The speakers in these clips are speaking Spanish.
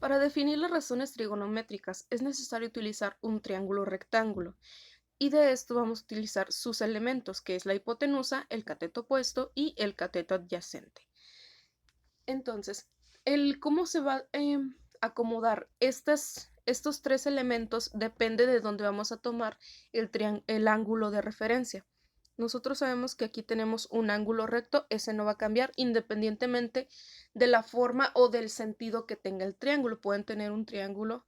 Para definir las razones trigonométricas es necesario utilizar un triángulo rectángulo y de esto vamos a utilizar sus elementos, que es la hipotenusa, el cateto opuesto y el cateto adyacente. Entonces, cómo se va a acomodar estos tres elementos depende de dónde vamos a tomar el ángulo de referencia. Nosotros sabemos que aquí tenemos un ángulo recto, ese no va a cambiar independientemente de la forma o del sentido que tenga el triángulo. Pueden tener un triángulo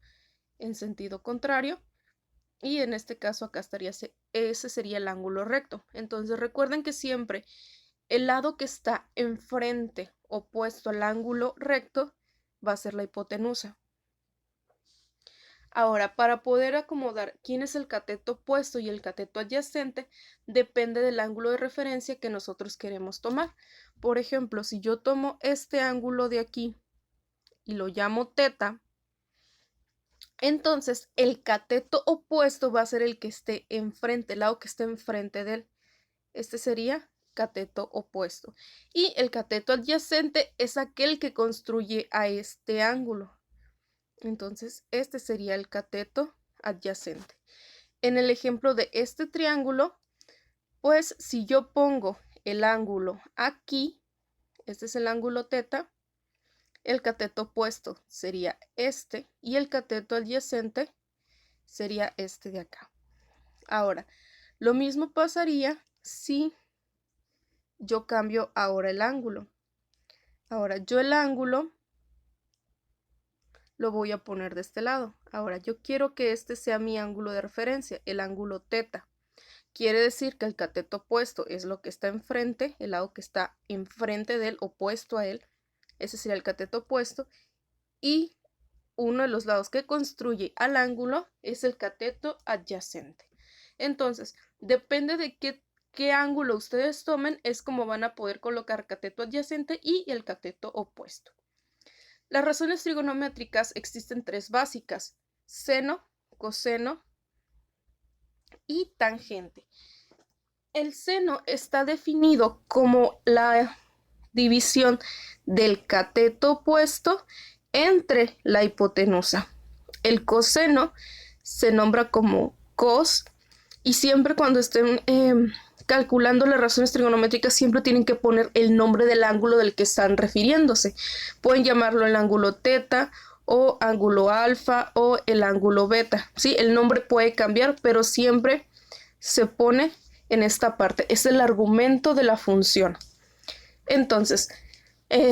en sentido contrario y en este caso acá estaría, ese sería el ángulo recto. Entonces recuerden que siempre el lado que está enfrente, opuesto al ángulo recto, va a ser la hipotenusa. Ahora, para poder acomodar quién es el cateto opuesto y el cateto adyacente, depende del ángulo de referencia que nosotros queremos tomar. Por ejemplo, si yo tomo este ángulo de aquí y lo llamo teta, entonces el cateto opuesto va a ser el que esté enfrente, el lado que esté enfrente de él. Este sería cateto opuesto. Y el cateto adyacente es aquel que construye a este ángulo. Entonces, este sería el cateto adyacente. En el ejemplo de este triángulo, pues si yo pongo el ángulo aquí, este es el ángulo teta, el cateto opuesto sería este y el cateto adyacente sería este de acá. Ahora, lo mismo pasaría si yo cambio ahora el ángulo. Ahora, yo el ángulo lo voy a poner de este lado. Ahora, yo quiero que este sea mi ángulo de referencia, el ángulo teta. Quiere decir que el cateto opuesto es lo que está enfrente, el lado que está enfrente del opuesto a él. Ese sería el cateto opuesto. Y uno de los lados que construye al ángulo es el cateto adyacente. Entonces, depende de qué ángulo ustedes tomen, es como van a poder colocar cateto adyacente y el cateto opuesto. Las razones trigonométricas existen tres básicas: seno, coseno y tangente. El seno está definido como la división del cateto opuesto entre la hipotenusa. El coseno se nombra como cos y siempre cuando estén calculando las razones trigonométricas siempre tienen que poner el nombre del ángulo del que están refiriéndose. Pueden llamarlo el ángulo teta o ángulo alfa o el ángulo beta. ¿Sí? El nombre puede cambiar, pero siempre se pone en esta parte. Es el argumento de la función. Entonces,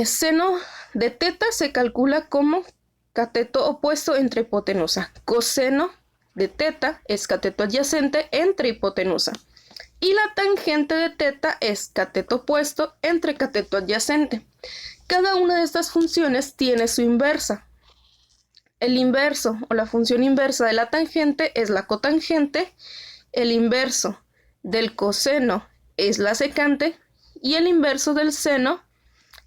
seno de teta se calcula como cateto opuesto entre hipotenusa. Coseno de teta es cateto adyacente entre hipotenusa. Y la tangente de teta es cateto opuesto entre cateto adyacente. Cada una de estas funciones tiene su inversa. El inverso o la función inversa de la tangente es la cotangente, el inverso del coseno es la secante y el inverso del seno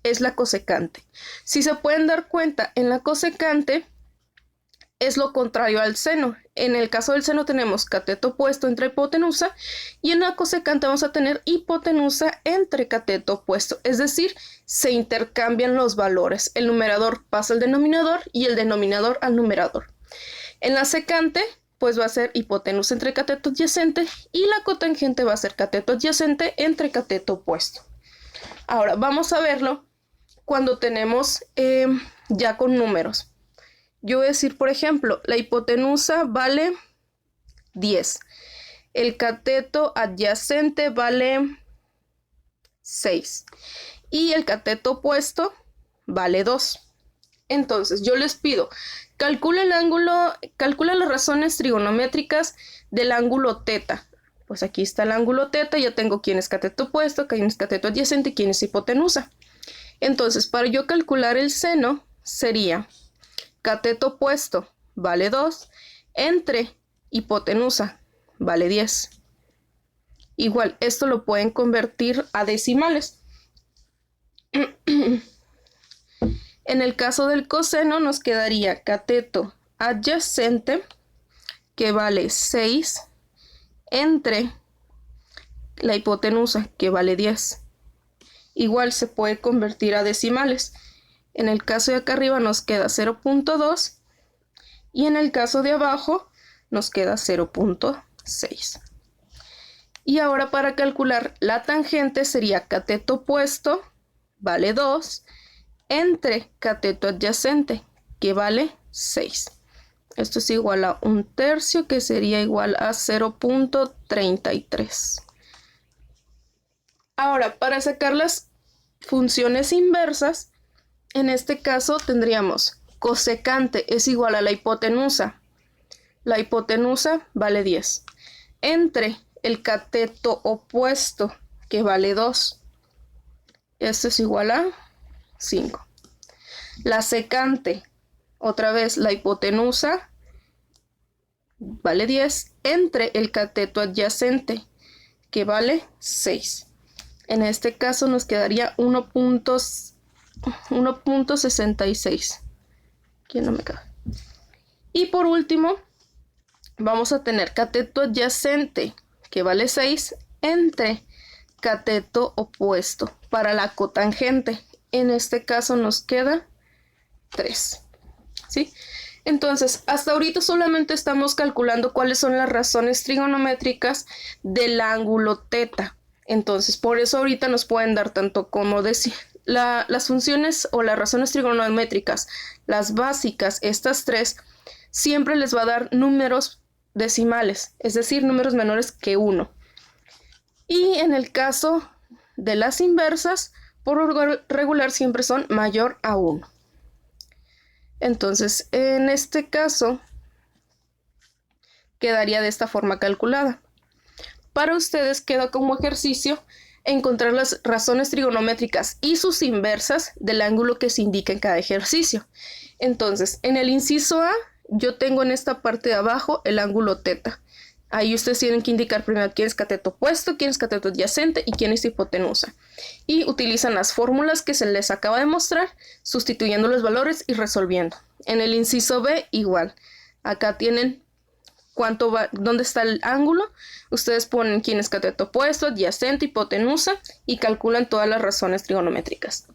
es la cosecante. Si se pueden dar cuenta, en la cosecante es lo contrario al seno. En el caso del seno tenemos cateto opuesto entre hipotenusa y en la cosecante vamos a tener hipotenusa entre cateto opuesto. Es decir, se intercambian los valores. El numerador pasa al denominador y el denominador al numerador. En la secante pues va a ser hipotenusa entre cateto adyacente y la cotangente va a ser cateto adyacente entre cateto opuesto. Ahora vamos a verlo cuando tenemos ya con números. Yo voy a decir, por ejemplo, la hipotenusa vale 10. El cateto adyacente vale 6. Y el cateto opuesto vale 2. Entonces, yo les pido, calcula el ángulo, calcula las razones trigonométricas del ángulo teta. Pues aquí está el ángulo teta, ya tengo quién es cateto opuesto, quién es cateto adyacente y quién es hipotenusa. Entonces, para yo calcular el seno, sería cateto opuesto vale 2 entre hipotenusa vale 10. Igual, esto lo pueden convertir a decimales. En el caso del coseno nos quedaría cateto adyacente que vale 6 entre la hipotenusa que vale 10. Igual se puede convertir a decimales. En el caso de acá arriba nos queda 0.2 y en el caso de abajo nos queda 0.6. Y ahora para calcular la tangente sería cateto opuesto, vale 2, entre cateto adyacente, que vale 6. Esto es igual a 1/3, que sería igual a 0.33. Ahora, para sacar las funciones inversas, en este caso tendríamos cosecante es igual a la hipotenusa. La hipotenusa vale 10. Entre el cateto opuesto, que vale 2. Esto es igual a 5. La secante, otra vez la hipotenusa, vale 10. Entre el cateto adyacente, que vale 6. En este caso nos quedaría 1.66. Aquí no me cabe. Y por último, vamos a tener cateto adyacente, que vale 6, entre cateto opuesto para la cotangente. En este caso nos queda 3. ¿Sí? Entonces, hasta ahorita solamente estamos calculando cuáles son las razones trigonométricas del ángulo teta. Entonces, por eso ahorita nos pueden dar tanto como decir las funciones o las razones trigonométricas, las básicas, estas tres, siempre les va a dar números decimales, es decir, números menores que 1. Y en el caso de las inversas, por regular siempre son mayor a 1. Entonces, en este caso, quedaría de esta forma calculada. Para ustedes queda como ejercicio encontrar las razones trigonométricas y sus inversas del ángulo que se indica en cada ejercicio. Entonces, en el inciso A, yo tengo en esta parte de abajo el ángulo teta. Ahí ustedes tienen que indicar primero quién es cateto opuesto, quién es cateto adyacente y quién es hipotenusa. Y utilizan las fórmulas que se les acaba de mostrar, sustituyendo los valores y resolviendo. En el inciso B, igual. Acá tienen dónde está el ángulo. Ustedes ponen quién es cateto opuesto, adyacente, hipotenusa y calculan todas las razones trigonométricas.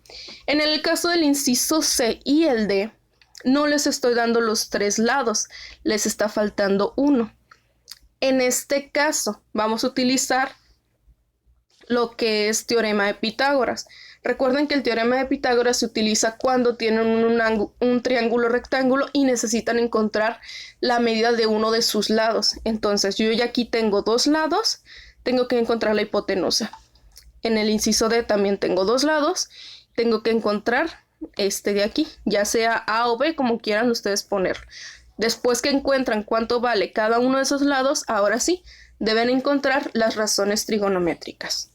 En el caso del inciso C y el D, no les estoy dando los 3 lados, les está faltando 1. En este caso, vamos a utilizar lo que es teorema de Pitágoras. Recuerden que el teorema de Pitágoras se utiliza cuando tienen un triángulo rectángulo y necesitan encontrar la medida de uno de sus lados. Entonces, yo ya aquí tengo 2 lados, tengo que encontrar la hipotenusa. En el inciso D también tengo 2 lados, tengo que encontrar este de aquí, ya sea A o B, como quieran ustedes poner. Después que encuentran cuánto vale cada uno de esos lados, ahora sí, deben encontrar las razones trigonométricas.